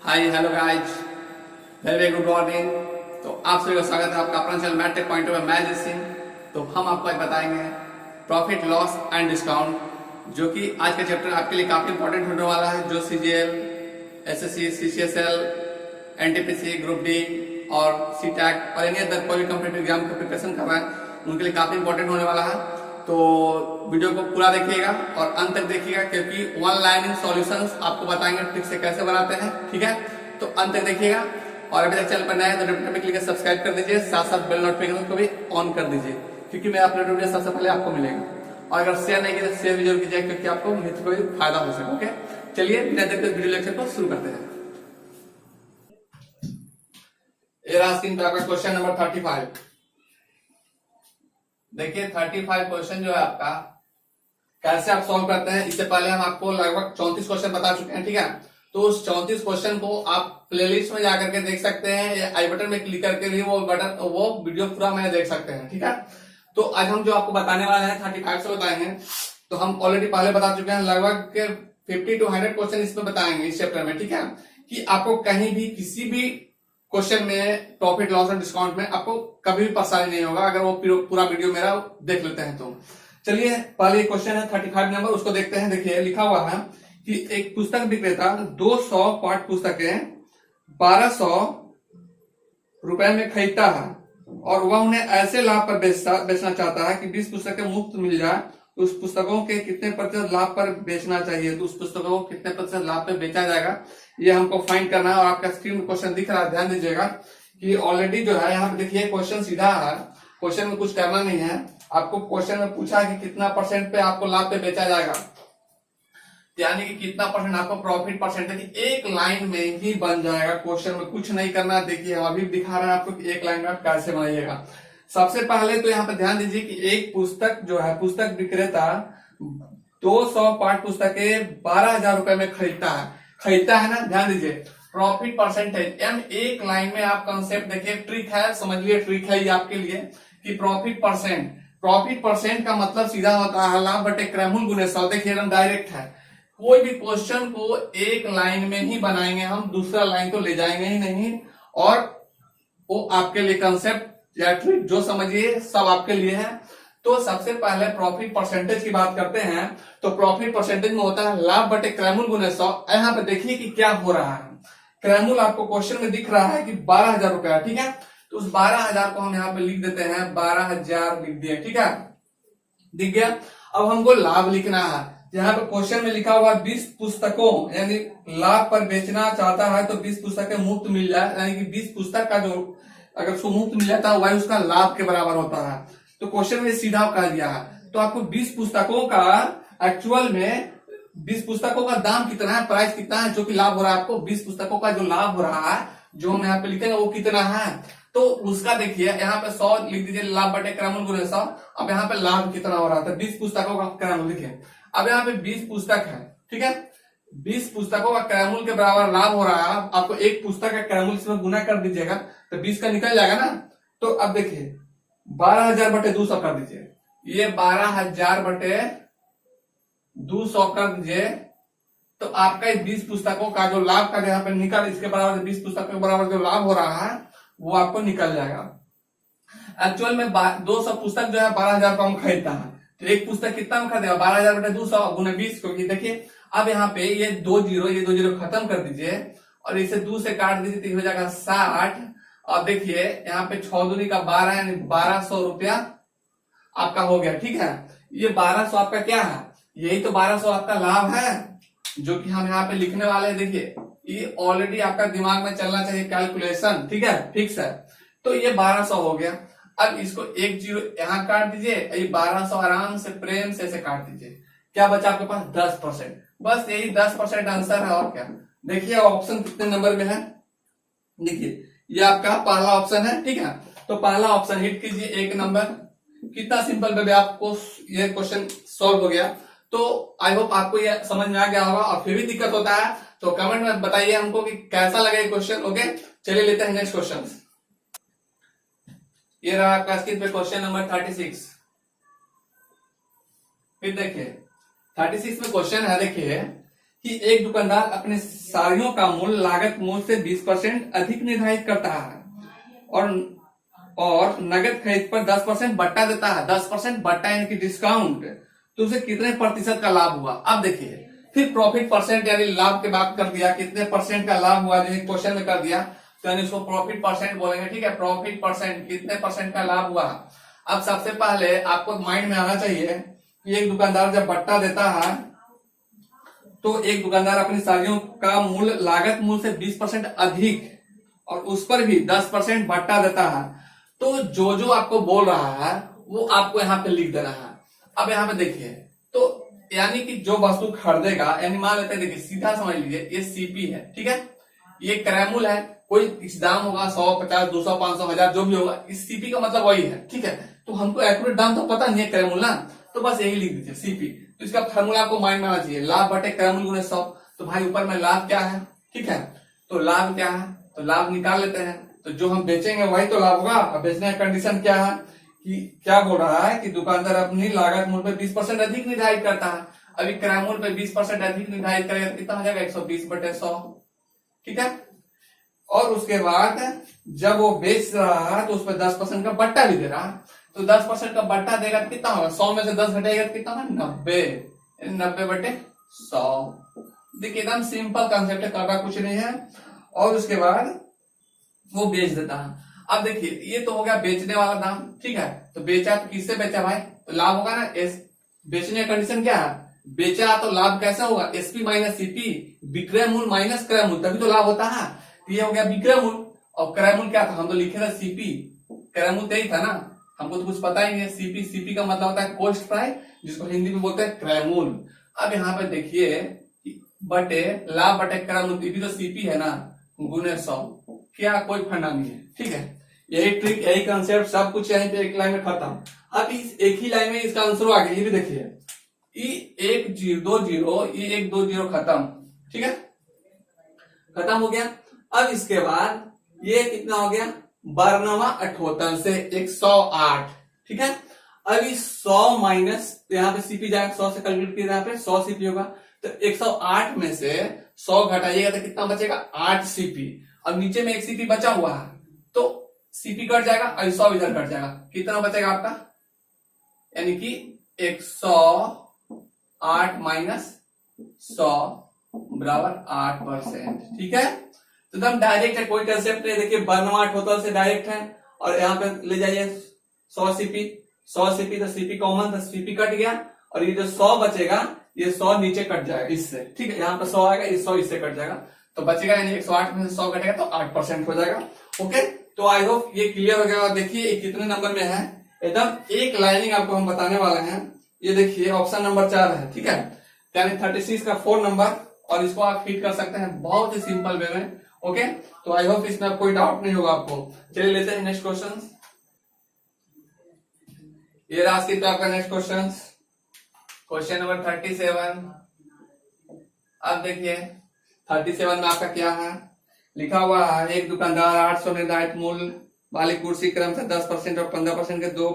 Hi hello guys, very good morning. तो आप सभी का स्वागत है आपका अपना चैनल मैथ टेक पॉइंट में। मैं जय सिंह। तो हम आपको आज बताएंगे प्रॉफिट लॉस एंड डिस्काउंट, जो कि आज का चैप्टर आपके लिए काफी इंपॉर्टेंट होने वाला है। जो CGL, SSC, CCSL, NTPC, group D और सीटैक और एनी अदर कोई कॉम्पिटिटिव एग्जाम का प्रिपरेशन कर रहे हैं, उनके लिए काफी इंपॉर्टेंट होने वाला है। तो वीडियो को पूरा देखिएगा और अंत तक देखिएगा, क्योंकि वन लाइनिंग सॉल्यूशंस आपको बताएंगे ट्रिक से कैसे बनाते हैं। ठीक है, तो अंत तक देखिएगा। और अभी तक चैनल पर नया है तो डेफिनेटली क्लिक करके सब्सक्राइब कर दीजिए, साथ साथ बेल नोटिफिकेशन को भी ऑन कर दीजिए, क्योंकि मैं अपलोड वीडियो सबसे पहले आपको मिलेगा। और अगर शेयर नहीं किया तो शेयर भी जरूर कीजिए, क्योंकि आपको मित्र को भी फायदा हो सके। ओके, चलिए बिना देर के वीडियो लेक्चर को शुरू करते हैं। ये रहा स्क्रीन पर आपका क्वेश्चन नंबर 35। देखिए 35 क्वेश्चन जो है आपका कैसे आप सॉल्व करते हैं। इससे पहले हम आपको लगभग 34 क्वेश्चन बता चुके हैं। ठीक है, तो उस 34 क्वेश्चन को आप प्लेलिस्ट में जाकर के देख सकते हैं, या आई बटन में क्लिक करके भी वो वीडियो पूरा में देख सकते हैं। ठीक है, तो आज हम जो आपको बताने वाले हैं 35 से बताएंगे। तो हम ऑलरेडी पहले बता चुके हैं, लगभग 50 to 100 क्वेश्चन इसमें बताएंगे इस चैप्टर में। ठीक है, कि आपको कहीं भी किसी भी क्वेश्चन में प्रॉफिट लॉस और डिस्काउंट में आपको कभी भी परेशानी नहीं होगा, अगर वो पूरा वीडियो मेरा देख लेते हैं तो। चलिए पहले क्वेश्चन है 35 नंबर, उसको देखते हैं। देखिए लिखा हुआ है कि एक पुस्तक विक्रेता 200 पाठ पुस्तकें 1200 रुपए में खरीदता है, और वह उन्हें ऐसे लाभ पर बेचना चाहता है कि 20 पुस्तकें मुफ्त मिल जाए। तो उस पुस्तकों के कितने प्रतिशत लाभ पर बेचना चाहिए, तो उस पुस्तकों को कितने प्रतिशत लाभ पर बेचा जाएगा, ये हमको फाइंड करना है। और आपका स्क्रीन में क्वेश्चन दिख रहा है, ध्यान दीजिएगा कि ऑलरेडी जो है यहाँ पे देखिए क्वेश्चन सीधा है, क्वेश्चन में कुछ करना नहीं है। आपको क्वेश्चन में पूछा है कि कितना परसेंट पे आपको लाभ पे बेचा जाएगा, यानी कि कितना परसेंट आपको प्रॉफिट परसेंटेज एक लाइन में ही बन जाएगा। क्वेश्चन में कुछ नहीं करना। देखिए हम अभी दिखा रहे हैं आपको कि एक लाइन में आप कैसे बनाइएगा। सबसे पहले तो यहाँ पे ध्यान दीजिए कि एक पुस्तक जो है, पुस्तक विक्रेता 200 पाठ पुस्तकें 12,000 रुपए में खरीदता है ना। ध्यान दीजिए प्रॉफिट परसेंटेज, यानी एक लाइन में आप कंसेप्ट देखिए, ट्रिक है, समझ लिए ट्रिक है ये आपके लिए कि प्रॉफिट परसेंट का मतलब सीधा होता है लाभ बटे क्रयमूल्य गुणे 100। देखिए एकदम डायरेक्ट है। कोई भी क्वेश्चन को एक लाइन में ही बनाएंगे हम, दूसरा लाइन तो ले जाएंगे ही नहीं। और वो आपके लिए कंसेप्ट या ट्रिक जो समझिए सब आपके लिए है। तो सबसे पहले प्रॉफिट परसेंटेज की बात करते हैं, तो प्रॉफिट परसेंटेज में होता है लाभ बटे क्रयमूल्य गुणे 100। यहाँ पे देखिए कि क्या हो रहा है। क्रयमूल्य आपको क्वेश्चन में दिख रहा है कि 12,000 रुपया। ठीक है, तो उस 12,000 को हम यहाँ पे लिख देते हैं, 12,000 लिख दिए। ठीक है, दिख गया। अब हमको लाभ लिखना है। यहाँ पे क्वेश्चन में लिखा हुआ 20 पुस्तकों, यानी लाभ पर बेचना चाहता है तो 20 पुस्तकें मुफ्त मिल जाए, यानी कि 20 पुस्तक का जो अगर उसको मुफ्त मिल जाता है वही उसका लाभ के बराबर होता है। तो क्वेश्चन में सीधा कर दिया है। तो आपको 20 पुस्तकों का एक्चुअल में 20 पुस्तकों का दाम कितना है, प्राइस कितना है, जो कि लाभ हो रहा है आपको 20 पुस्तकों का जो लाभ हो रहा है, जो हम यहाँ पे लिखेंगे वो कितना है। तो उसका देखिए यहाँ पे 100 लिख दीजिए, लाभ बटे क्रयमूल्य गुणे 100। अब यहाँ पे लाभ कितना हो रहा था, 20 पुस्तकों का क्रयमूल्य लिखे। अब यहाँ पे 20 पुस्तक है। ठीक है, 20 पुस्तकों का क्रयमूल्य के बराबर लाभ हो रहा है। आपको एक पुस्तक का क्रयमूल्य इसमें गुना कर दीजिएगा तो 20 का निकल जाएगा ना। तो अब देखिए 12,000 बटे 200 कर दीजिए, ये 12,000 बटे 200 कर दीजिए। तो आपका 20 पुस्तकों का जो लाभ का यहाँ पे निकल, इसके बराबर 20 पुस्तकों के बराबर जो लाभ हो रहा है वो आपको निकल जाएगा। एक्चुअल में 200 पुस्तक जो है 12,000 का हम खरीदता है, तो एक पुस्तक कितना में खरीदेगा, 12,000 बटे 200 गुना 20। क्योंकि देखिए अब यहाँ पे ये 2 जीरो खत्म कर दीजिए और इसे 2 से काट दीजिए तो हो जाएगा 60। और देखिए यहाँ पे 6 दूनी का 12, यानी 1200 रुपया आपका हो गया। ठीक है, ये 1200 आपका क्या है, यही तो 1200 आपका लाभ है, जो कि हम यहाँ पे लिखने वाले हैं। देखिए ये ऑलरेडी आपका दिमाग में चलना चाहिए कैलकुलेशन। ठीक है, फिक्स है। तो ये 1200 हो गया। अब इसको एक जीरो यहाँ काट दीजिए, ये 1200 आराम से प्रेम से काट दीजिए। क्या बचा आपके पास, 10%। बस यही 10% आंसर है, और क्या। देखिए ऑप्शन कितने नंबर में है, देखिए ये आपका पहला ऑप्शन है। ठीक है, तो पहला ऑप्शन हिट कीजिए, 1 नंबर। कितना सिंपल बेबे, आपको ये क्वेश्चन सॉल्व हो गया। तो आई होप आपको ये समझ में आ गया होगा। और फिर भी दिक्कत होता है तो कमेंट में बताइए हमको कि कैसा लगा ये क्वेश्चन। ओके, चलिए लेते हैं नेक्स्ट क्वेश्चन। ये रहा आपका स्क्रीन पे क्वेश्चन नंबर 36। फिर देखिए 36 में क्वेश्चन है, देखिए कि एक दुकानदार अपने साड़ियों का मूल्य लागत मूल्य से 20% अधिक निर्धारित करता है और नगद खरीद पर 10% बट्टा देता है। 10% बट्टा यानी कि डिस्काउंट, तो उसे कितने प्रतिशत का लाभ हुआ। अब देखिए फिर प्रॉफिट परसेंट यानी लाभ की बात कर दिया, कितने परसेंट का लाभ हुआ जो क्वेश्चन में कर दिया, तो यानी इसको प्रॉफिट परसेंट बोलेंगे। ठीक है, प्रॉफिट परसेंट, कितने परसेंट का लाभ हुआ। अब सबसे पहले आपको माइंड में आना चाहिए कि एक दुकानदार जब बट्टा देता है तो एक दुकानदार अपनी साड़ियों का मूल्य लागत मूल्य से 20% अधिक और उस पर भी 10% बट्टा देता है। तो जो जो आपको बोल रहा है वो आपको यहाँ पे लिख देना है। अब यहाँ पे देखिए, तो यानी कि जो वस्तु खरीदेगा, यानी मान लेते हैं, देखिए सीधा समझ लीजिए, ये सीपी है, ठीक है, ये क्रैमुल है, कोई इस दाम होगा 100, 50, 200, 500, 1000 जो भी होगा, इस सीपी का मतलब वही है। ठीक है, तो हमको एक्यूरेट दाम तो पता नहीं है क्रैमुल ना, तो बस यही लिख दीजिए सीपी। तो इसका फॉर्मूला आपको माइंड में आना चाहिए, लाभ बटे क्रैमुल गुणे 100। तो भाई ऊपर में लाभ क्या है, ठीक है, तो लाभ क्या है, तो लाभ निकाल लेते हैं। तो जो हम बेचेंगे वही तो लाभ होगा। अब बेचने का कंडीशन क्या है कि क्या बोल रहा है कि दुकानदार अपनी लागत मूल्य पे 20% अधिक निर्धारित करता है। अभी क्रय मूल्य पे 20% अधिक निर्धारित करेगा तो कितना हो जाएगा, 120/100। ठीक है, और उसके बाद जब वो बेच रहा है तो उस पर 10% का बट्टा भी दे रहा है। तो 10% का बट्टा देगा तो कितना होगा, 100 में से 10 घटेगा तो कितना होगा, 90। 90/100। देखिए एकदम सिंपल कंसेप्ट है, करना कुछ नहीं है। और उसके बाद वो बेच देता है। अब देखिए ये तो हो गया बेचने वाला दाम, ठीक है, तो बेचा तो किससे बेचा भाई, तो लाभ होगा ना। बेचने का कंडीशन क्या है, बेचा तो लाभ कैसा होगा, एसपी माइनस सीपी, विक्रय मूल्य माइनस क्रय मूल्य, तभी तो लाभ होता है। तो ये हो गया विक्रय मूल्य, और क्रय मूल्य क्या था, हम तो लिखे थे सीपी, क्रय मूल्य यही था ना, हमको तो कुछ पता ही नहीं है। सीपी, सीपी का मतलब होता है कॉस्ट प्राइस, जिसको हिंदी में बोलते हैं क्रय मूल्य। अब यहाँ पे देखिए बटे लाभ बटे क्रय मूल्य, भी तो सीपी है ना, गुने 100, क्या कोई फंडा नहीं है। ठीक है, यही ट्रिक, यही कंसेप्ट, सब कुछ यहीं पे एक लाइन में खत्म। अब इस एक ही लाइन में इसका आंसर आ गया, ये भी देखिए, ये 1 0 2 0, ये 1 2 0 खत्म। ठीक है, खत्म हो गया। अब इसके बाद ये कितना हो गया, 12/78 से 108। ठीक है, अभी 100 माइनस, यहाँ पे सीपी जाएगा, 100 से कैलकुलेट किया, यहाँ पे 100 सीपी होगा, तो 108 में से 100 घटाइएगा तो कितना बचेगा, 8 सीपी। अब नीचे में एक सीपी बचा हुआ है, तो सीपी कट जाएगा और 100 इधर कट जाएगा, कितना बचेगा आपका, यानी कि 108 माइनस 100 बराबर 8%। ठीक है, तो एकदम डायरेक्ट है, कोई कंसेप्ट नहीं। देखिए 12/78 से डायरेक्ट है, और यहाँ पे ले जाइए 100 सीपी, 100 सीपी, तो सीपी कॉमन था, सीपी कट गया, और ये जो 100 बचेगा, ये 100 नीचे कट जाएगा इससे। ठीक है, यहाँ पे 100 आएगा, ये 100 इससे कट जाएगा, तो बचेगा, यानी 108 में से 100 घटेगा तो 8% हो जाएगा। ओके, तो आई होप ये क्लियर हो गया। और देखिए ये कितने नंबर में है, एकदम एक लाइनिंग आपको हम बताने वाले हैं। ये देखिए ऑप्शन नंबर 4 है। ठीक है, यानी 36 का 4 नंबर, और इसको आप फिट कर सकते हैं बहुत ही सिंपल वे में। ओके, तो आई होप इसमें कोई डाउट नहीं होगा आपको। चलिए लेते हैं नेक्स्ट क्वेश्चन। ये राशि तो आपका नेक्स्ट क्वेश्चन, क्वेश्चन नंबर 37। अब देखिए 37 में आपका क्या है, लिखा हुआ है, एक दुकानदार 800 निर्धारित मूल्य वाली कुर्सी क्रम से 10% और 15% के दो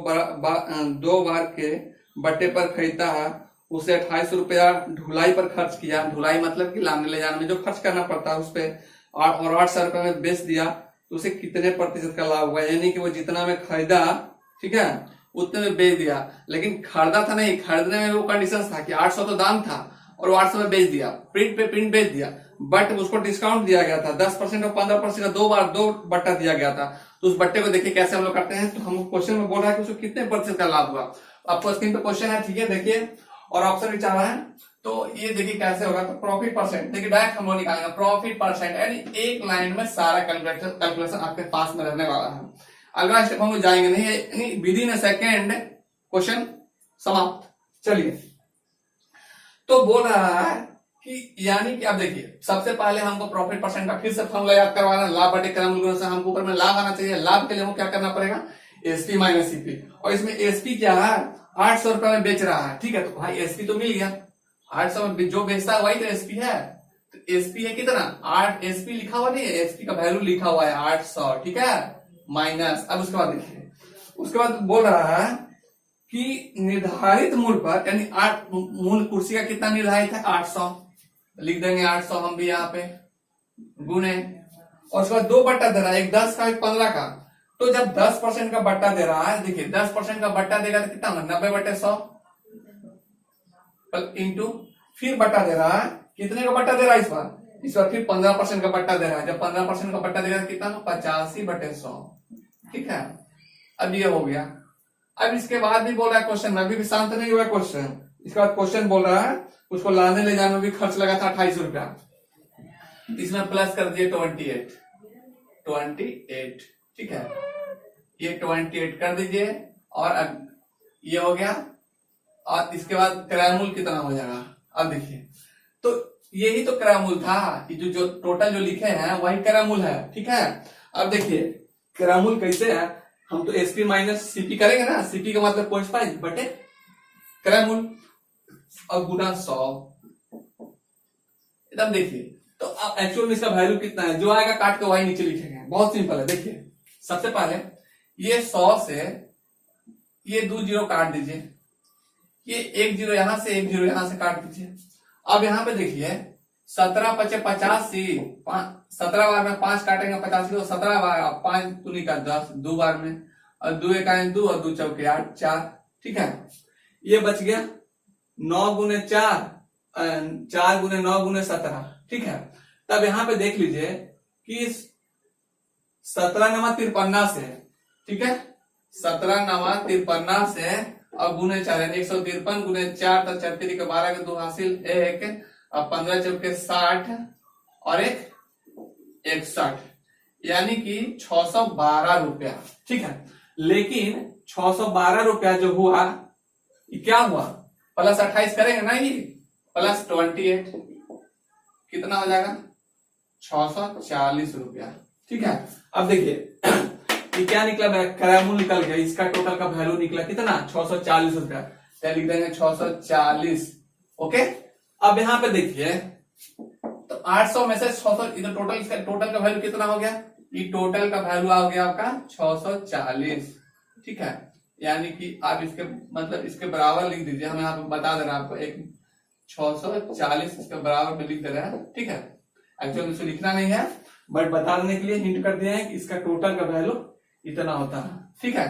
बार के बट्टे पर खरीदता है। उसे 28 रुपया ढुलाई पर खर्च किया, ढुलाई मतलब कि लाने ले जाने में जो खर्च करना पड़ता है उस पर, और 800 रुपये में बेच दिया, तो उसे कितने प्रतिशत का लाभ हुआ, यानी कि वो जितना में खरीदा, ठीक है, उतने में बेच दिया। लेकिन खरीदा था नहीं, खरीदने में वो कंडीशन था कि 800 तो दाम था और वो 800 में बेच दिया, प्रिंट पे प्रिंट बेच दिया, बट उसको डिस्काउंट दिया गया था, 10% और 15% का 2 बार 2 बट्टा दिया गया था। तो उस बट्टे को देखिए कैसे हम लोग करते हैं। तो हम क्वेश्चन में बोल रहा है कि उसको कितने प्रतिशत का लाभ हुआ। आपको स्क्रीन पे क्वेश्चन है, ठीक है, देखिए, और ऑप्शन भी चाह रहा है। तो ये देखिए कैसे होगा, तो प्रॉफिट परसेंट, देखिए डायरेक्ट हम लोग निकालेंगे प्रॉफिट परसेंट, यानी एक लाइन में सारा कैलकुलेशन आपके पास में रहने वाला है। अगला स्टेप हम लोग जाएंगे नहीं, यानी with in a second question समाप्त। चलिए, तो बोल रहा है कि यानी कि अब देखिए सबसे पहले हमको प्रॉफिट परसेंट का फिर से फॉर्मूला याद करवाना, लाभ बटे क्रय मूल्य से हमको ऊपर में लाभ आना चाहिए। लाभ के लिए हमको क्या करना पड़ेगा, एसपी माइनस सीपी, और इसमें एसपी क्या है, 800 रुपए में बेच रहा है। ठीक है, तो भाई एसपी तो मिल गया, 800 में जो बेचता है वही तो एसपी है। तो एसपी है कितना, 8, एसपी लिखा हुआ नहीं है, एसपी का वैल्यू लिखा हुआ है 800। ठीक है, माइनस, अब उसके बाद देखिए, उसके बाद बोल रहा है कि निर्धारित मूल्य पर, यानी 8 मूल्य कुर्सी का कितना निर्धारित है, 800। लिख देंगे 800 हम भी यहाँ पे, गुने, और उसके बाद 2 बट्टा दे रहा है, एक 10 का एक 15 का। तो जब 10% का बट्टा दे रहा है, देखिए 10% का बट्टा देगा तो कितना होगा, 90/100 इंटू, फिर बट्टा दे रहा है, कितने का बट्टा दे रहा है इस बार फिर 15% का बट्टा दे रहा है। जब 15% का बट्टा देगा तो कितना, 85/100। ठीक है, अब ये हो गया। अब इसके बाद भी बोल रहा है क्वेश्चन में, अभी भी शांत नहीं हुआ क्वेश्चन। इसके बाद क्वेश्चन बोल रहा है उसको लाने ले जाने में भी खर्च लगा था 28 रुपया, इसमें प्लस कर दिए 28। ठीक है, ये 28 कर दीजिए, और अब ये हो गया। और इसके बाद किराया मूल्य कितना हो जाएगा, अब देखिए, तो यही तो किराया मूल्य था, जो टोटल जो लिखे हैं वही किराया मूल्य है। ठीक है, अब देखिए किराया मूल्य कैसे है, हम तो एसपी माइनस सीपी करेंगे ना, सीपी का मतलब कॉस्ट प्राइस बटे किराया मूल्य, और गुना 100। एकदम देखिए, तो अब एक्चुअल में इसका वैल्यू कितना है, जो आएगा काट के वही नीचे लिखेंगे। बहुत सिंपल है, देखिए सबसे पहले ये 100 से ये 2 जीरो काट दीजिए, ये 1 जीरो यहां से 1 जीरो यहां से काट दीजिए। अब यहाँ पे देखिए 17 पचे 85, 17 बार में 5 काटेंगे 85 को, 17 बार 5 दूनी का 10, 2 बार में, और 2 एकाएं 2 और 2 चौके 8, 4। ठीक है, ये बच गया 9 गुने 4, 4 गुने 9 गुने 17। ठीक है, तब यहाँ पे देख लीजिए कि 17 नमा 53 से, ठीक है 17 नमा 53 से, और गुने 4 यानी 153 गुने 4, तो 4 के 12 के 2 हासिल 1, और 15 चौके 60, और 61, यानी कि 612 रुपया। ठीक है, लेकिन 612 रुपया जो हुआ, ये क्या हुआ, प्लस 28 करेंगे ना, ये प्लस 28 कितना हो जाएगा, 640 रुपया। ठीक है, अब देखिए ये क्या निकला, किराया मूल्य निकल गया, इसका टोटल का वैल्यू निकला कितना, 640 रुपया। क्या लिख देंगे, 640। ओके, अब यहाँ पे देखिए, तो 800 में से 600, इधर टोटल, इसका टोटल का वैल्यू कितना हो गया, ये टोटल का वैल्यू आ गया आपका 640। ठीक है, यानी कि आप इसके मतलब इसके बराबर लिख दीजिए, हम यहाँ पे बता दे रहे हैं आपको, एक 640 इसके बराबर में लिख दे रहे हैं। ठीक है, एक्चुअली इसको लिखना नहीं है, बट बता देने के लिए हिंट कर दिया है कि इसका टोटल का वैल्यू इतना होता है। ठीक है,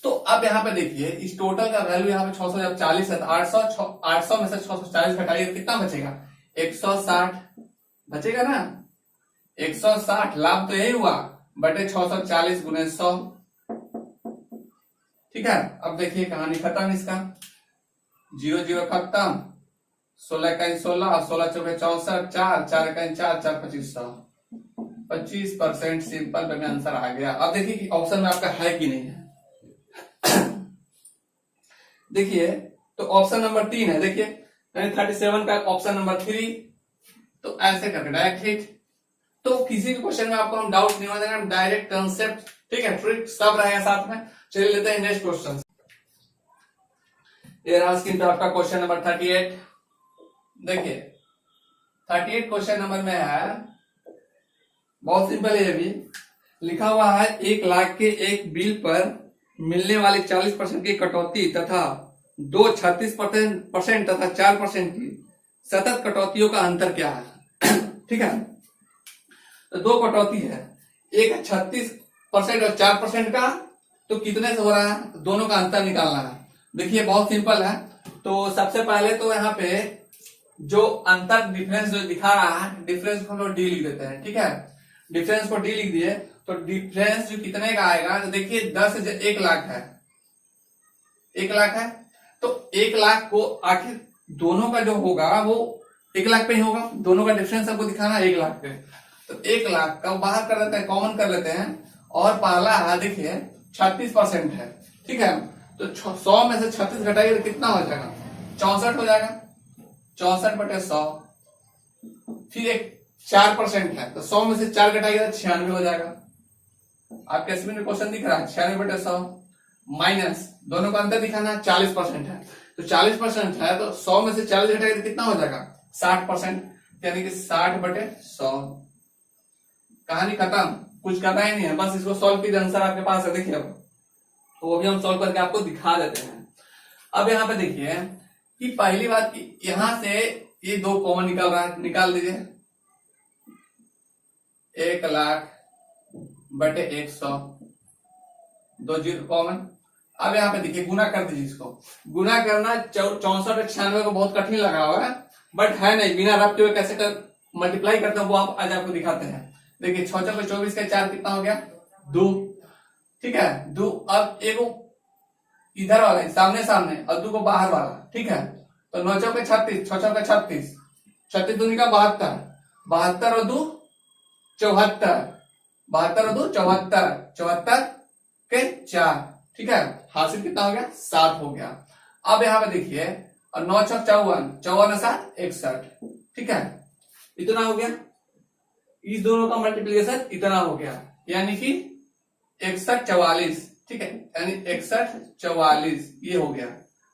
तो अब यहाँ पे देखिए, इस टोटल का वैल्यू यहाँ पे 640 है, तो 800 में से 640 घटाइए तो कितना बचेगा, 160 बचेगा ना, 160। लाभ तो यही हुआ, बटे 640 गुने 100। ठीक है, अब देखिए कहानी खत्म इसका, 0 0 खत्म, 16 का 16, और 16 चौके 64, 4 4 का 4 4 2500, 25% सिंपल पे आंसर आ गया। अब देखिए कि ऑप्शन में आपका है कि नहीं है। देखिए, तो ऑप्शन नंबर 3 है, देखिए 37 का ऑप्शन नंबर 3, तो ऐसे करके डायरेक्ट हिट। तो किसी भी क्वेश्चन में आपको हम डाउट नहीं होगा, डायरेक्ट कंसेप्ट, ठीक है, ट्रिक सब रहेगा साथ में। चलिए लेते हैं नेक्स्ट क्वेश्चन। ये रहा स्क्रीन पे आपका क्वेश्चन नंबर 38। देखिए 38 क्वेश्चन नंबर में है, बहुत सिंपल है, ये भी लिखा हुआ है, 1 लाख के एक बिल पर मिलने वाली 40% की कटौती तथा 2 36% तथा 4% की सतत कटौतियों का अंतर क्या है। ठीक है, तो 2 कटौती है, एक है 36% और 4% का, तो कितने से हो रहा है, दोनों का अंतर निकालना है। देखिए बहुत सिंपल है, तो सबसे पहले तो यहाँ पे जो अंतर डिफरेंस जो दिखा रहा है, डिफरेंस को हम लोग डी लिख देते हैं। ठीक है, डिफरेंस को डी लिख दिए, तो डिफरेंस जो कितने का आएगा, तो देखिए 10 से 1 लाख है, 1 लाख है, तो 1 लाख को आखिर दोनों का जो होगा वो 1 लाख पे ही होगा, दोनों का डिफरेंस आपको दिखाना है 1 लाख पे। तो 1 लाख का बाहर कर लेते हैं, कॉमन कर लेते हैं, और पहला है देखिए 36% है। ठीक है, तो 100 में से 36 घटाइए तो कितना हो जाएगा, 64 हो जाएगा, 64/100। फिर एक 4% है, तो 100 में से 4 घटाइए तो 96 हो जाएगा। आपके इसमें क्वेश्चन दिख रहा है 96/100 माइनस, दोनों का अंतर दिखाना 40% है, तो 40% है, तो 100 में से 40 घटाइए तो कितना हो जाएगा, 60%, यानी कि 60/100। कहानी खत्म, कुछ करना ही नहीं है, बस इसको सॉल्व कीजिए, आंसर आपके पास है। देखिए अब तो वो भी हम सॉल्व करके आपको दिखा देते हैं। अब यहाँ पे देखिए कि पहली बात, यहां से ये 2 कॉमन निकल रहा है, निकाल दीजिए। 1,00,000 बटे 100, 2 जीरो कॉमन। अब यहाँ पे देखिए गुना कर दीजिए इसको। गुना करना 64 और 96 को बहुत कठिन लगा हुआ है, बट है नहीं, बिना रखते हुए कैसे मल्टीप्लाई करते हैं वो आप आज आपको दिखाते हैं। देखिए 6 चौके 24 का 4 कितना हो गया 2, ठीक है 2। अब एगो इधर वाला सामने सामने और 2 को बाहर वाला, ठीक है। तो 9 चौके 36, 6 चौके 36, 36 दूनी का 72, 72 और 2 74, 72 और 2 74, 74 के 4, ठीक है। हासिल कितना हो गया 7 हो गया। अब यहाँ पे देखिए और 9 छक 54, 54 7 61, ठीक है। इतना हो गया, इस दोनों का मल्टीप्लिकेशन इतना हो गया, यानी कि 61 44, ठीक है, यानी 61 44 ये हो गया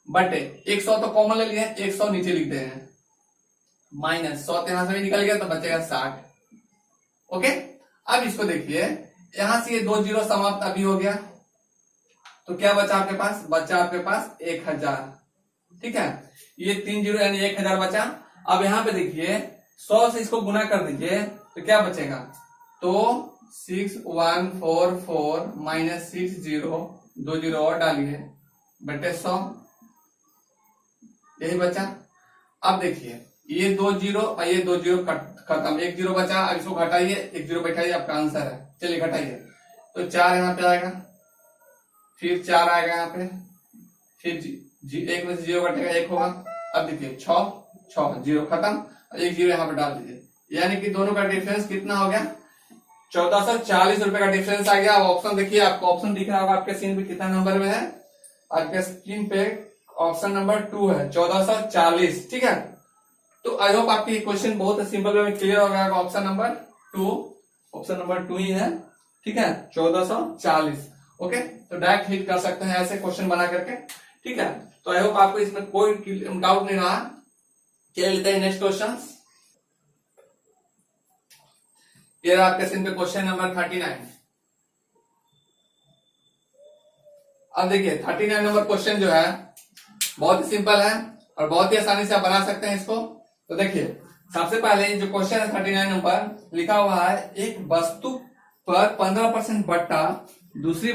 बटे 100 तो कॉमन ले लिए, 100 नीचे लिखते हैं, माइनस 100 यहां से भी निकल गया तो बचेगा 60। ओके, अब इसको देखिए यहां से ये 2 जीरो समाप्त अभी हो गया, तो क्या बचा आपके पास, बचा आपके पास 1000, ठीक है। ये 3 जीरो यानी 1000 बचा। अब यहाँ पे देखिए 100 से इसको गुना कर दीजिए तो क्या बचेगा, तो 6144 माइनस 60, 2 जीरो और डालिए बटे 100, यही बचा। अब देखिए ये 2 जीरो और ये 2 जीरो खत्म, 1 जीरो बचा। अब इसको घटाइए, 1 जीरो बैठाइए, आपका आंसर है। चलिए घटाइए, तो 4 यहाँ पे आएगा, फिर 4 आएगा यहाँ पे, फिर 1 में से 0 कटेगा 1 होगा। अब देखिए 6 जीरो खत्म, 1 जीरो यहाँ पे डाल दीजिए, यानी कि दोनों का डिफरेंस कितना हो गया 1440 रुपए का डिफरेंस आ गया। अब ऑप्शन देखिए, आपको ऑप्शन दिख रहा होगा आपके स्क्रीन पे, कितना नंबर में है आपके स्क्रीन पे, ऑप्शन नंबर 2 है 1440, ठीक है। तो आई होप आपकी क्वेश्चन बहुत सिंपल वे में क्लियर हो गया। ऑप्शन नंबर 2, ऑप्शन नंबर 2 ही है, ठीक है, 1440। ओके, तो डायरेक्ट हिट कर सकते हैं ऐसे क्वेश्चन बना करके, ठीक है। तो आई होप आपको इसमें कोई डाउट नहीं रहा। चलिए लेते हैं नेक्स्ट क्वेश्चन। ये आपके स्क्रीन पे क्वेश्चन नंबर 39। अब देखिए 39 नंबर क्वेश्चन जो है बहुत ही सिंपल है और बहुत ही आसानी से आप बना सकते हैं इसको। तो देखिए सबसे पहले जो क्वेश्चन है 39 नंबर, लिखा हुआ है एक वस्तु पर 15% बट्टा दूसरे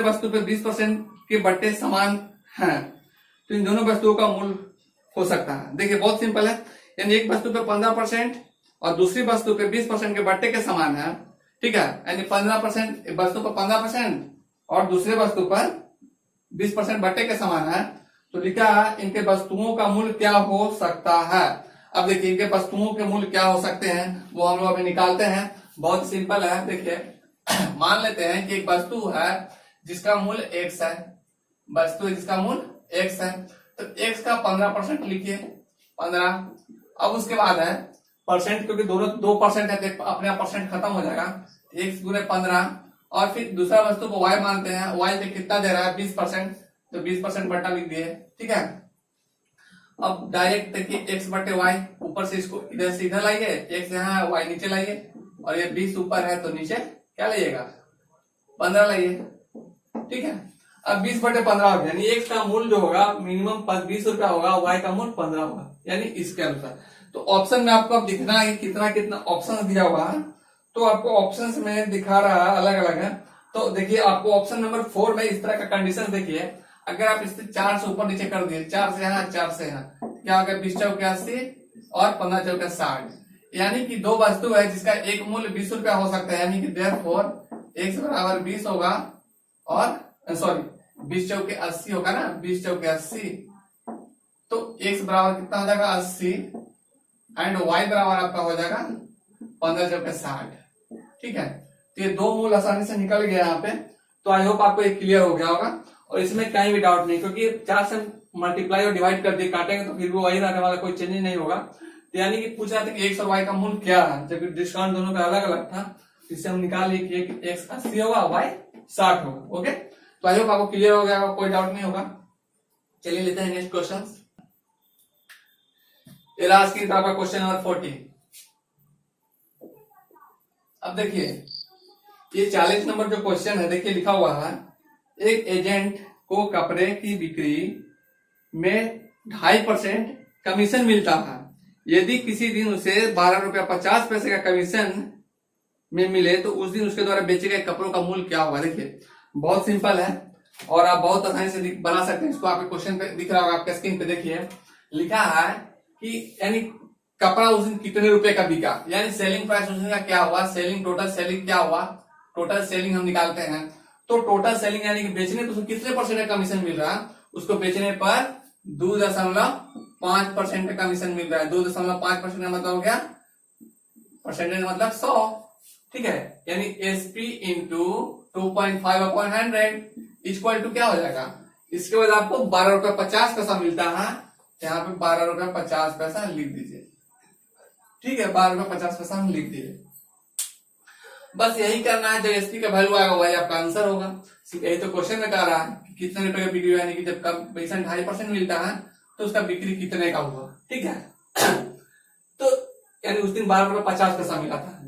वस्तु पर 20% के बट्टे समान हैं, तो इन दोनों वस्तुओं का मूल्य हो सकता है। देखिए बहुत सिंपल है, यानी एक वस्तु पे 15% और दूसरी वस्तु पे 20% के बट्टे के समान है, ठीक है। यानी 15% वस्तु पर 15% और दूसरे वस्तु पर 20% बट्टे के समान है, तो लिखा है इनके वस्तुओं का मूल्य क्या हो सकता है। अब देखिए इनके वस्तुओं के मूल्य क्या हो सकते हैं वो हम लोग अभी निकालते हैं। बहुत सिंपल है, देखिए मान लेते हैं कि एक वस्तु है जिसका मूल्य x है, वस्तु जिसका मूल्य x है, तो x का 15% लिखिए 15। अब उसके बाद है परसेंट, क्योंकि दोनों 2% है तो अपने आप परसेंट खत्म हो जाएगा, x गुने 15। और फिर दूसरा वस्तु को y मानते हैं, y पे कितना दे रहा है 20%, तो 20% बट्टा लिख दिए, ठीक है। अब डायरेक्ट देखिए x बटे y, ऊपर से इसको इधर से इधर लाइए, x यहाँ है y नीचे लाइए, और ये 20 ऊपर है तो नीचे क्या लाइएगा 15 लाइए, ठीक है। अब 20 बटे 15 हो गया, यानी x का मूल्य जो होगा मिनिमम 20 रुपया होगा, y का मूल्य 15 होगा, यानी इसके अनुसार। तो ऑप्शन में आपको अब दिखना है कितना कितना ऑप्शन दिया हुआ है, तो आपको ऑप्शन में दिखा रहा है अलग अलग है। तो देखिए आपको ऑप्शन नंबर 4 में इस तरह का कंडीशन देखिए, अगर आप इससे 4 से ऊपर नीचे कर दिए, 4 से यहाँ 4 से यहाँ, क्या हो गया 20 चौके 80 और 15 चौके 60, यानी कि दो वस्तु है जिसका एक मूल्य 20 रुपया हो सकता है, यानी कि देयरफॉर x बराबर 20 होगा, और सॉरी 20 चौके 80 होगा ना, 20 चौके 80, तो x बराबर कितना हो जाएगा 80 एंड y बराबर आपका हो जाएगा 15 चौके 60, ठीक है। तो ये दो मूल आसानी से निकल गया यहाँ पे। तो आई होप आपको ये क्लियर हो गया होगा और इसमें कहीं भी डाउट नहीं, क्योंकि 4 से मल्टीप्लाई और डिवाइड कर दिए, काटेंगे तो फिर भी वही रहने वाला, कोई चेंज नहीं होगा। तो यानी कि पूछ रहा था कि x और y का मूल्य क्या है, जबकि डिस्काउंट दोनों का अलग अलग था, इससे हम निकाल लिए कि x 80 होगा, y 60 होगा। ओके, तो आई होप आपको क्लियर हो गया, कोई डाउट नहीं होगा। चलिए लेते हैं नेक्स्ट क्वेश्चन। की आपका क्वेश्चन नंबर 40। अब देखिए ये 40 नंबर जो क्वेश्चन है, देखिए लिखा हुआ है एक एजेंट को कपड़े की बिक्री में 2.5% कमीशन मिलता है, यदि किसी दिन उसे 12 रुपया 50 पैसे का कमीशन में मिले तो उस दिन उसके द्वारा बेचे गए कपड़ों का मूल्य क्या होगा। देखिए बहुत सिंपल है और आप बहुत आसानी से बना सकते हैं इसको। आपके क्वेश्चन पे दिख रहा होगा, आपके स्क्रीन पे देखिए लिखा है कि यानी कपड़ा उस दिन कितने रुपए का बिका, यानी सेलिंग प्राइस उस दिन का क्या हुआ, सेलिंग टोटल सेलिंग क्या हुआ, टोटल सेलिंग हम निकालते हैं। तो टोटल सेलिंग यानी कि बेचने पर उसको कितने परसेंट का कमीशन मिल रहा है, उसको बेचने पर 2.5% का कमीशन मिल रहा है। 2.5% का मतलब हो गया, परसेंटेज मतलब 100, ठीक है। यानी एसपी इंटू 2.5/100 इक्वल टू क्या हो जाएगा, इसके बाद आपको 12 रुपया 50 पैसा मिलता है। यहाँ पे 12 रुपया 50 पैसा लिख दीजिए, ठीक है। 12 रुपया 50 पैसा हम लिख दिए। बस यही करना है, जो एसपी का वैल्यू आएगा वही आपका आंसर होगा। यही तो क्वेश्चन में कह रहा है कि कितने रुपए का बिक्री हुआ, यानी कि जब कमीशन 2.5% मिलता है तो उसका बिक्री कितने का हुआ, ठीक है। तो यानी उस दिन 12 रुपया 50 पैसा मिला था,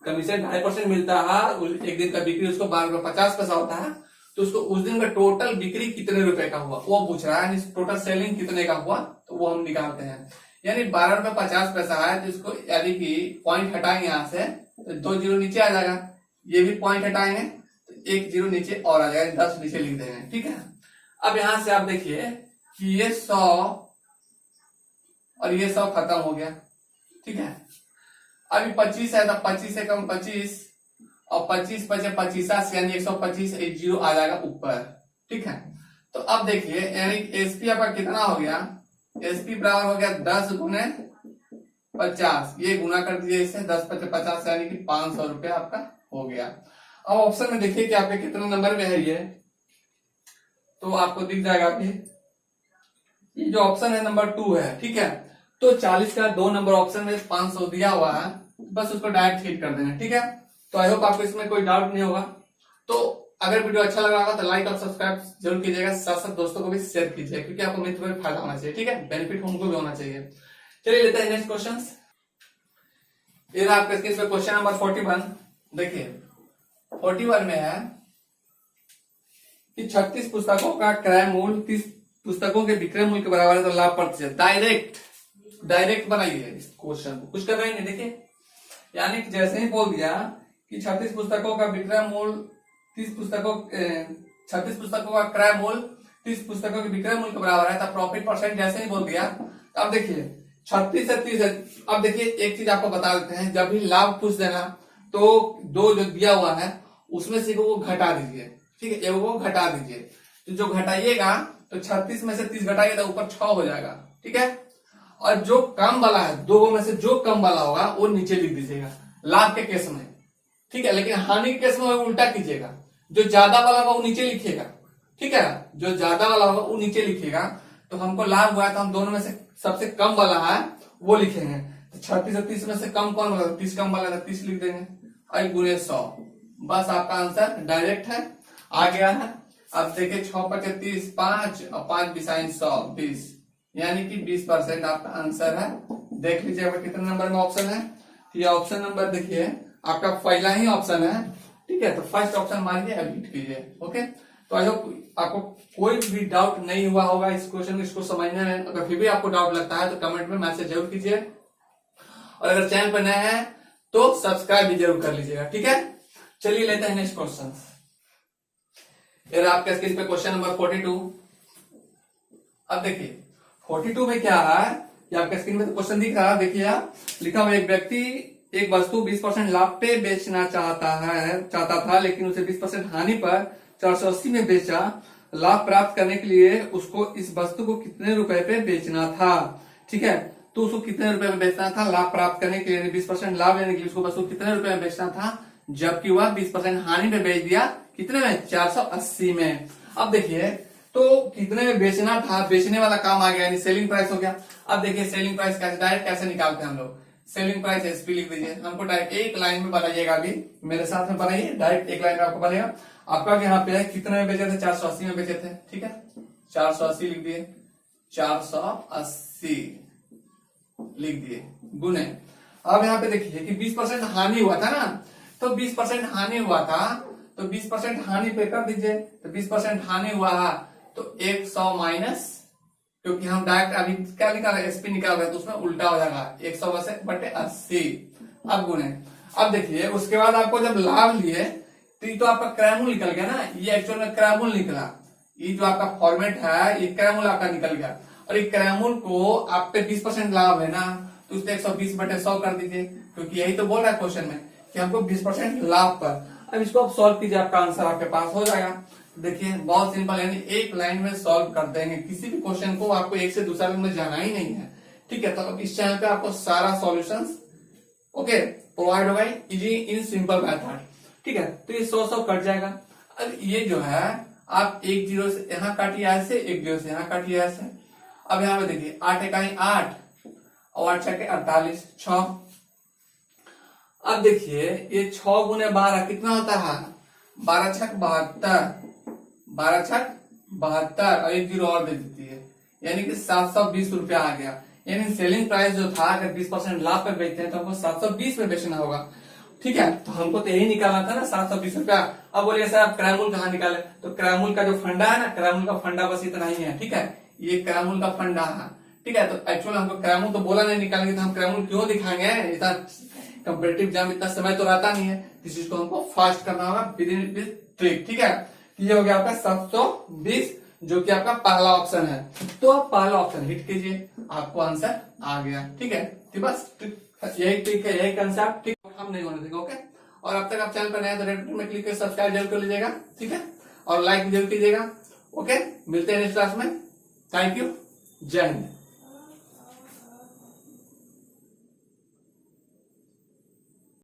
कमीशन 2.5% मिलता है, एक दिन का बिक्री उसको 12 रुपया 50 पैसा होता है, तो उसको उस दिन का टोटल बिक्री कितने रुपए का हुआ वो पूछ रहा है। टोटल सेलिंग कितने का हुआ तो वो हम निकालते हैं। यानी 12 रुपया 50 पैसा है, तो इसको यदि कि पॉइंट हटाएंगे यहाँ से तो 2 जीरो नीचे आ जाएगा, ये भी पॉइंट हटाएंगे तो 1 जीरो नीचे और आ जाएगा, 10 नीचे लिख देंगे, ठीक है। अब यहां से आप देखिए कि ये 100 और ये 100 खत्म हो गया, ठीक है। अभी 25 है तो 25 से कम 25 और 25 बचे 25 यानी 125, 1 जीरो आ जाएगा ऊपर, ठीक है। तो अब देखिए यानी एसपी आपका कितना हो गया, एसपी बराबर हो गया 10 गुने 50, ये गुना कर दीजिए इसे, 10 पचे 50 यानी कि 500 रुपया आपका हो गया। अब ऑप्शन में देखिए कि आपके कितने नंबर में है ये, तो आपको दिख जाएगा अभी ये जो ऑप्शन है नंबर 2 है, ठीक है। तो 40 का 2 नंबर ऑप्शन में 500 दिया हुआ है, बस उसको डायरेक्ट हिट कर देना, ठीक है। तो आई होप आपको इसमें कोई डाउट नहीं होगा। तो अगर वीडियो अच्छा लगा होगा तो लाइक और सब्सक्राइब जरूर कीजिएगा, साथ साथ दोस्तों को भी शेयर कीजिए, क्योंकि आपको मित्र में फायदा होना चाहिए, ठीक है, बेनिफिट उनको भी होना चाहिए। चलिए लेते हैं नेक्स्ट क्वेश्चन। ये रहा आपके स्क्रीन पे क्वेश्चन नंबर 41। देखिए 41 में है कि 36 पुस्तकों का क्रय मूल्य 30 पुस्तकों के विक्रय मूल्य के बराबर है तो लाभ प्रतिशत। डायरेक्ट बनाइए इस क्वेश्चन को, कुछ कर रहे हैं। देखिए यानी कि जैसे ही बोल दिया कि 36 पुस्तकों का विक्रय मूल्य 36 पुस्तकों का क्रय मूल्य 30 पुस्तकों के विक्रय मूल्य के बराबर है, तब प्रॉफिट परसेंट जैसे ही बोल दिया, अब देखिए 36 से 30 है। अब देखिए एक चीज आपको बता देते हैं, जब भी लाभ पूछ देना तो 2 जो दिया हुआ है उसमें से वो घटा दीजिए, ठीक है, वो घटा दीजिए। तो जो घटाइएगा तो 36 में से 30 घटाइए तो ऊपर 6 हो जाएगा, ठीक है। और जो कम वाला है 2 में से जो कम वाला होगा वो नीचे लिख दीजिएगा लाभ के केस में, ठीक है। लेकिन हानि के केस में उल्टा कीजिएगा, जो ज्यादा वाला होगा वो नीचे लिखिएगा, ठीक है, जो ज्यादा वाला होगा वो नीचे लिखिएगा। तो हमको लाभ हुआ है तो हम दोनों में से सबसे कम वाला है वो लिखेंगे। तो 36 और 30 में से कम कौन वाला, 30 कम वाला था, 30 लिख देंगे और गुणे 100। बस आपका आंसर डायरेक्ट है, आ गया है। अब देखिए 6 पचे 30, 5 और 5 बिसाइन 100, 20, यानी कि 20% आपका आंसर है। देख लीजिए आपका कितने नंबर में ऑप्शन है। ये ऑप्शन नंबर देखिए आपका पहला ही ऑप्शन है, ठीक है। तो फर्स्ट ऑप्शन मारिए, एडिट कीजिए, ओके। तो आई होप आपको कोई भी डाउट नहीं हुआ होगा इस क्वेश्चन इसको समझने में। अगर फिर भी आपको डाउट लगता है तो कमेंट में मैसेज जरूर कीजिए, और अगर चैनल पर नए हैं तो सब्सक्राइब भी जरूर कर लीजिएगा, ठीक है। चलिए लेते हैं नेक्स्ट क्वेश्चन। आपके स्क्रीन पे क्वेश्चन नंबर 42। अब देखिए 42 में क्या है, ये आपके स्क्रीन में तो क्वेश्चन दिख रहा है। देखिए आप लिखा हुआ, एक व्यक्ति एक वस्तु 20% लाभ पे बेचना चाहता था, लेकिन उसे 20% हानि पर 480 में बेचा। लाभ प्राप्त करने के लिए उसको इस वस्तु को कितने रुपए पे बेचना था, ठीक है। तो उसको कितने रुपए में बेचना था लाभ प्राप्त करने के लिए, 20% लाभ लेने के लिए उसको वस्तु कितने रुपए में बेचना था, जबकि वह 20% हानि पे बेच दिया कितने में, 480 में। अब देखिए तो कितने में बेचना था, बेचने वाला काम आ गया, यानी सेलिंग प्राइस हो गया। अब देखिए सेलिंग प्राइस कैसे डायरेक्ट कैसे निकालते हैं हम लोग, सेलिंग प्राइस एसपी लिख दीजिए। हमको डायरेक्ट एक लाइन में बनाइएगा, अभी मेरे साथ में बनाइए, डायरेक्ट एक लाइन में आपको बनेगा। आपका यहाँ पे है कितने में बेचे थे, 480 में बेचे थे, ठीक है। 480 लिख दिए, 480 लिख दिए गुने। अब यहाँ पे देखिए कि 20% हानि हुआ था ना, तो 20% हानि हुआ था तो 20% हानि पे कर दीजिए। तो 20% हानि हुआ है तो 100 माइनस क्योंकि हम डायरेक्ट अभी क्या निकाल रहे हैं, एसपी निकाल रहे हैं, तो उसमें उल्टा हो जाएगा 180/80। अब गुने, अब देखिए उसके बाद आपको जब लाभ लिए तो ये तो आपका क्रयमूल निकल गया ना, ये एक्चुअल में क्रयमूल निकला। ये जो आपका फॉर्मेट है ये क्रयमूल आपका निकल गया, और ये क्रयमूल को आप पे 20% लाभ है ना, तो उससे 120/100 कर दीजिए, क्योंकि यही तो बोल रहा है क्वेश्चन में कि हमको 20% लाभ पर। अब इसको आप सॉल्व कीजिए, आपका आंसर आपके पास हो जाएगा। देखिए बहुत सिंपल, यानी एक लाइन में सॉल्व कर देंगे किसी भी क्वेश्चन को, आपको एक से दूसरा में जाना ही नहीं है। ठीक है, तो अब इस चैनल पे आपको सारा सॉल्यूशंस ओके प्रोवाइड होगा इजी इन सिंपल मेथड। ठीक है, तो ये 100 कट जाएगा। अब ये जो है आप 1 0 से यहाँ काटिए ऐसे, 1 0 से यहाँ काटिए ऐसे। अब यहाँ पे देखिए 8 इकाई 8 और 8 छके 48, 6। अब देखिए ये 6 गुने 12 कितना होता है, 12 छक 72, 12 छक 72 और 1 0 और दे देती है, यानी कि 720 रुपया आ गया। यानी सेलिंग प्राइस जो था, अगर 20% लाभ पे बेचते हैं तो हमको 720 में बेचना होगा। ठीक है, तो हमको तो यही निकालना था ना 720 रुपया। अब बोलिए सर आप क्रयमूल कहाँ निकाले, तो क्रयमूल का जो फंडा है ना, क्रयमूल का फंडा बस इतना ही है। ठीक है, ये क्रयमूल का फंडा है। ठीक है, तो एक्चुअल हमको क्रयमूल तो बोला नहीं निकालेंगे, तो हम क्रयमूल क्यों दिखाएंगे, इतना कंपेटिटिव एग्जाम इतना समय तो रहता नहीं है, इस चीज को हमको फास्ट करना होगा विद इन ट्रिक। ठीक है, ये हो गया आपका 720, जो कि आपका पहला ऑप्शन है। तो आप पहला ऑप्शन हिट कीजिए, आपको आंसर आ गया। ठीक है, तो बस यही ट्रिक है, यही कंसेप्ट, ठीक हम नहीं होने देंगे। ओके, और अब तक आप चैनल पर नए तो रेड बटन में क्लिक कर सब्सक्राइब जरूर कर लीजिएगा। ठीक है, और लाइक जरूर कीजिएगा। ओके, मिलते हैं नेक्स्ट क्लास में। थैंक यू, जय हिंद।